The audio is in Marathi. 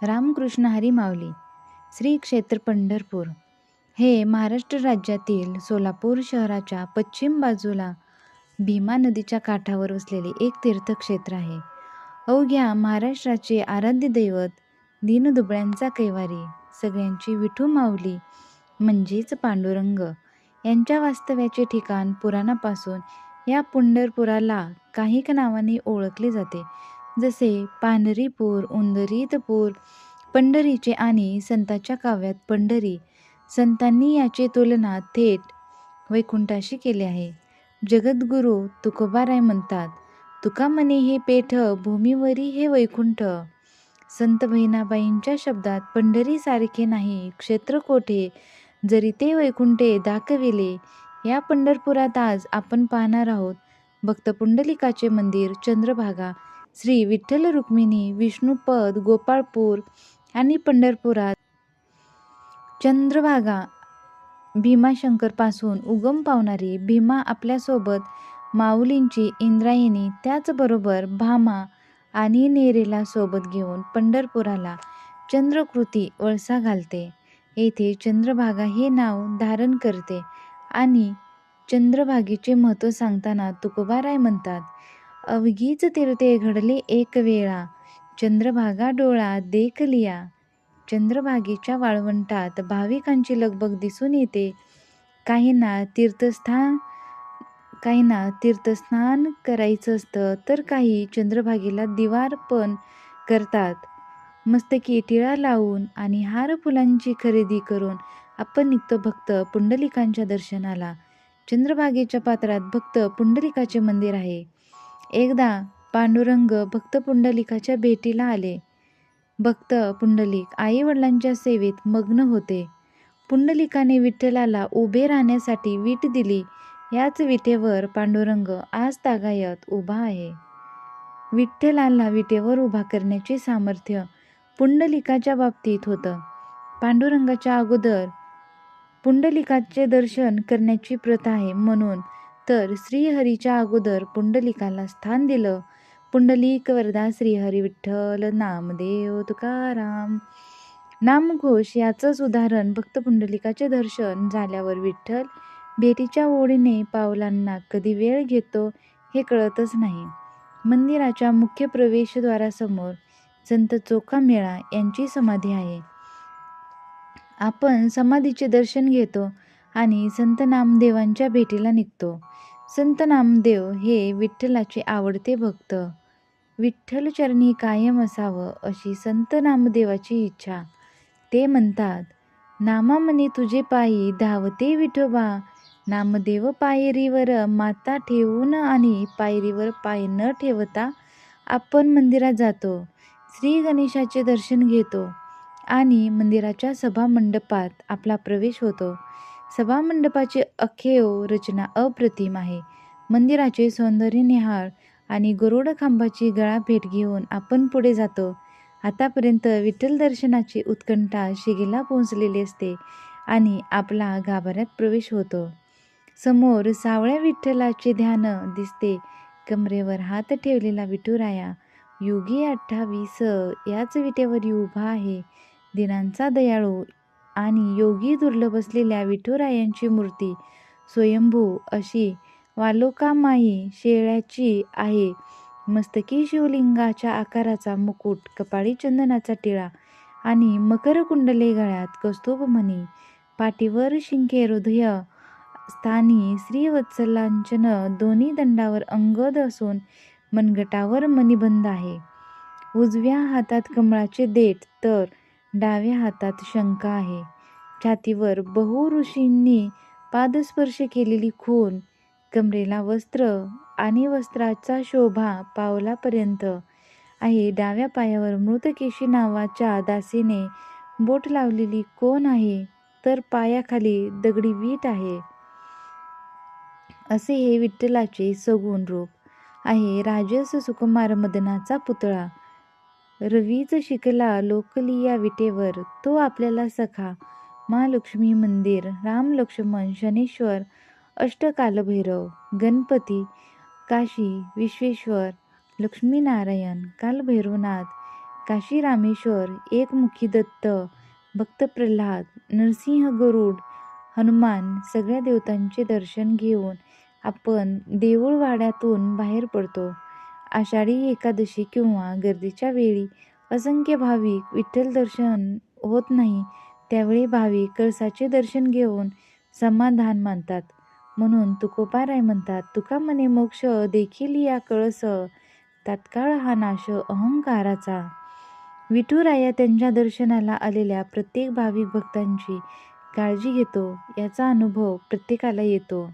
रामकृष्ण हरी माऊली. श्री क्षेत्र पंढरपूर हे महाराष्ट्र राज्यातील सोलापूर शहराच्या पश्चिम बाजूला भीमा नदीच्या काठावर वसलेले एक तीर्थक्षेत्र आहे. अवघ्या महाराष्ट्राचे आराध्य दैवत, दीनदुबळ्यांचा कैवारी, सगळ्यांची विठू माऊली म्हणजेच पांडुरंग यांच्या वास्तव्याचे ठिकाण पुराणापासून या पंढरपुराला काही नावाने ओळखले जाते, जसे पांढरीपूर, उंदरीतपूर, पंढरीचे आणि संतांच्या काव्यात पंढरी. संतांनी याची तुलना थेट वैकुंठाशी केली आहे. जगद्गुरू तुकोबाराय म्हणतात, तुका म्हणे हे पेठ, भूमीवरी हे वैकुंठ. संत बहिणाबाईंच्या शब्दात पंढरीसारखे नाही क्षेत्र कोठे, जरी ते वैकुंठे दाखविले. या पंढरपुरात आज आपण पाहणार आहोत भक्त पुंडलिकाचे मंदिर, चंद्रभागा, श्री विठ्ठल रुक्मिणी, विष्णुपद, गोपाळपूर आणि पंढरपुरात चंद्रभागा भीमाशंकर पासून उगम पावणारी भीमा आपल्यासोबत माऊलींची इंद्रायणी, त्याचबरोबर भामा आणि नेरेला सोबत घेऊन पंढरपुराला चंद्रकृती वळसा घालते. येथे चंद्रभागा हे नाव धारण करते आणि चंद्रभागेचे महत्त्व सांगताना तुकोबाराय म्हणतात, अवघीच तीर्थे घडले एक वेळा, चंद्रभागा डोळा देखलिया. चंद्रभागेच्या वाळवंटात भाविकांची लगबग दिसून येते. काहींना तीर्थस्नान करायचं असतं, तर काही चंद्रभागेला दिवार्पण करतात. मस्तकी टिळा लावून आणि हार फुलांची खरेदी करून आपण निघतो भक्त पुंडलिकांच्या दर्शनाला. चंद्रभागेच्या पात्रात भक्त पुंडलिकाचे मंदिर आहे. एकदा पांडुरंग भक्त पुंडलिकाच्या भेटीला आले. भक्त पुंडलिक आई वडिलांच्या सेवेत मग्न होते. पुंडलिकाने विठ्ठलाला उभे राहण्यासाठी वीट दिली. याच विटेवर पांडुरंग आज तागायत उभा आहे. विठ्ठलाला विटेवर उभा करण्याचे सामर्थ्य पुंडलिकाच्या बाबतीत होतं. पांडुरंगाच्या अगोदर पुंडलिकाचे दर्शन करण्याची प्रथा आहे, म्हणून तर श्रीहरीच्या अगोदर पुंडलिकाला स्थान दिलं. पुंडलिक वरदा श्रीहरी विठ्ठल, नामदेव तुकाराम. नामघोष याचंच उदाहरण भक्त पुंडलिकाचे दर्शन झाल्यावर विठ्ठल भेटीच्या ओढीने पावलांना कधी वेळ घेतो हे कळतच नाही. मंदिराच्या मुख्य प्रवेशद्वारासमोर संत चोखामेळा यांची समाधी आहे. आपण समाधीचे दर्शन घेतो आणि संत नामदेवांच्या भेटीला निघतो. संत नामदेव हे विठ्ठलाचे आवडते भक्त. विठ्ठलचरणी कायम असावं अशी संत नामदेवाची इच्छा. ते म्हणतात, नामा म्हणे तुझे पायी धावते विठोबा, नामदेव पायरीवर माता ठेवून आणि पायरीवर पाय न ठेवता आपण मंदिरात जातो. श्री गणेशाचे दर्शन घेतो आणि मंदिराच्या सभामंडपात आपला प्रवेश होतो. सभामंडपाची अखेव रचना अप्रतिम आहे. मंदिराचे सौंदर्य निहाळ आणि गरुड खांबाची गळाभेट घेऊन आपण पुढे जातो. आतापर्यंत विठ्ठल दर्शनाची उत्कंठा शिगेला पोहोचलेली असते आणि आपला गाभाऱ्यात प्रवेश होतो. समोर सावळ्या विठ्ठलाचे ध्यान दिसते. कमरेवर हात ठेवलेला विठुराया युगी 28 याच विटेवर उभा आहे. दिनांचा दयाळू आणि योगी दुर्लभ असलेल्या विठुरायांची मूर्ती स्वयंभू अशी वालोकामाई शेळ्याची आहे. मस्तकी शिवलिंगाच्या आकाराचा मुकुट, कपाळी चंदनाचा टिळा आणि मकर कुंडले, गळ्यात कौस्तुभमणी, पाठीवर शिंके, हृदय स्थानी श्रीवत्सलांचन, दोन्ही दंडावर अंगद असून मनगटावर मणिबंध आहे. उजव्या हातात कमळाचे देठ तर डाव्या हातात शंख आहे. छातीवर बहु ऋषींनी पादस्पर्श केलेली खून, कमरेला वस्त्र आणि वस्त्राचा शोभा पावलापर्यंत आहे. डाव्या पायावर मृतकेशी नावाच्या दासीने बोट लावलेली कोण आहे, तर पायाखाली दगडी वीट आहे. असे हे विठ्ठलाचे सगुण रूप आहे. राजस सुकुमार मदनाचा पुतळा रवीच शिकला लोकली या विटेवर, तो आपल्याला सखा. महालक्ष्मी मंदिर, राम लक्ष्मण शनेश्वर, अष्टकालभैरव, गणपती, काशी विश्वेश्वर, लक्ष्मीनारायण, कालभैरवनाथ, काशी रामेश्वर, एकमुखी दत्त, भक्त प्रल्हाद, नरसिंह, गरुड, हनुमान सगळ्या देवतांचे दर्शन घेऊन आपण देऊळवाड्यातून बाहेर पडतो. आषाढी एकादशी किंवा गर्दीच्या वेळी असंख्य भाविक विठ्ठल दर्शन होत नाही, त्यावेळी भाविक कळसाचे दर्शन घेऊन समाधान मानतात. म्हणून तुकोबाराय म्हणतात, तुका म्हणे मोक्ष देखील या कळस, तात्काळ हा नाश अहंकाराचा. विठुराया त्यांच्या दर्शनाला आलेल्या प्रत्येक भाविक भक्तांची काळजी घेतो, याचा अनुभव प्रत्येकाला येतो.